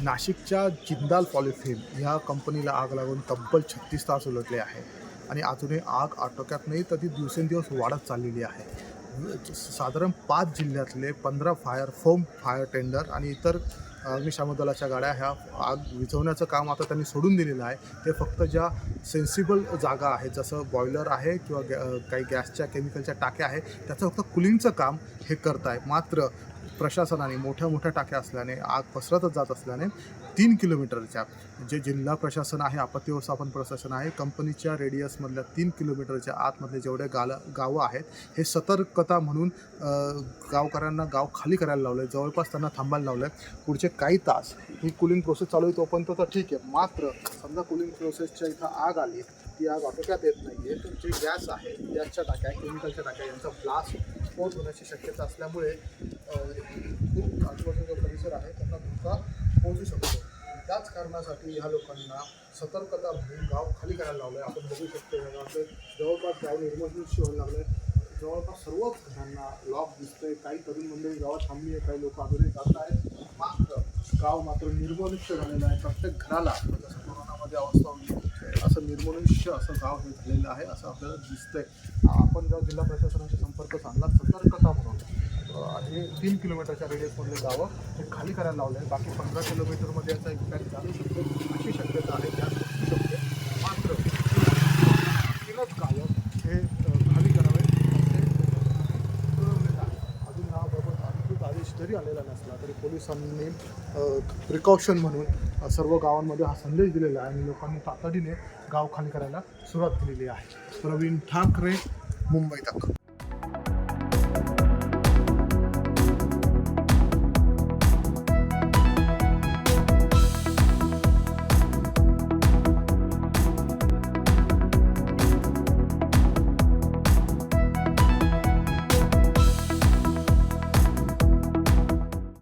नाशिकच्या जिंदाल पॉलिथिन ह्या कंपनीला आग लागून तब्बल 36 तास उलटले आहे आणि अजूनही आग आटोक्यात नाही, तर ती दिवसेंदिवस वाढत चाललेली आहे. साधारण 5 जिल्ह्यातले 15 फायर टेंडर आणि इतर अग्निशमन दलाच्या गाड्या ह्या आग विझवण्याचं काम आता त्यांनी सोडून दिलेलं आहे. ते फक्त ज्या सेन्सिबल जागा आहेत, जसं बॉयलर आहे किंवा काही गॅसच्या केमिकलच्या टाक्या आहेत, त्याचं फक्त कूलिंगचं काम हे करत आहे. मात्र प्रशासनाने मोठ्या टाक्या असल्याने आग पसरतच जात असल्याने 3 किलोमीटरच्या जे जिल्हा प्रशासन आहे, आपत्ती व्यवस्थापन प्रशासन आहे, कंपनीच्या रेडियसमधल्या 3 किलोमीटरच्या आतमधले जेवढे गावं आहेत, हे सतर्कता म्हणून गावकऱ्यांना गाव खाली करायला लावलं आहे. जवळपास त्यांना थांबायला लावलं आहे. पुढचे काही तास ही कूलिंग प्रोसेस चालू आहे तोपर्यंत तर ठीक आहे. मात्र समजा कूलिंग प्रोसेसच्या इथं आग आली, ती आग आटोक्यात येत नाही आहे, तर जे गॅस आहे, गॅसच्या टाक्या, केमिकलच्या टाक्या यांचा ब्लास्ट स्फोट होण्याची शक्यता असल्यामुळे खूप आजूबाजूचा परिसर आहे त्यांना धोका पोहोचू शकतो. त्याच कारणासाठी ह्या लोकांना सतर्कता म्हणून गाव खाली करायला लावलं आहे. आपण बघू शकतो ह्या गावाचं जवळपास गाव निर्मनुष्य व्हायला लागलं आहे. जवळपास सर्वच घरांना लॉक दिसतंय. काही तरुण मंडळी गावात थांबली आहे, काही लोक अजूनही जात आहेत. गाव मात्र निर्मनुष्य झालेलं आहे. प्रत्येक घराला जसं कोरोनामध्ये अवस्था होती असं निर्मनुष्य असं गाव हे झालेलं आहे असं आपल्याला दिसतंय. आपण जेव्हा जिल्हा प्रशासनाचा संपर्क साधला सतर्कता म्हणून आणि 3 किलोमीटरच्या रेडियसमधले गावं हे खाली करायला लावले आहे. बाकी 15 किलोमीटरमध्ये याचा इम्पॅक्ट चालू शकतो अशी शक्यता आहे. त्या शकते मात्र 3च गावं हे खाली करावे असे ठरवलेलं आहे. अजून याबाबत अधिकृत आदेश जरी आलेला नसला तरी पोलिसांनी प्रिकॉशन म्हणून सर्व गावांमध्ये हा संदेश दिलेला आहे आणि लोकांनी तातडीने गाव खाली करायला सुरुवात केलेली आहे. प्रवीण ठाकरे, मुंबई तक.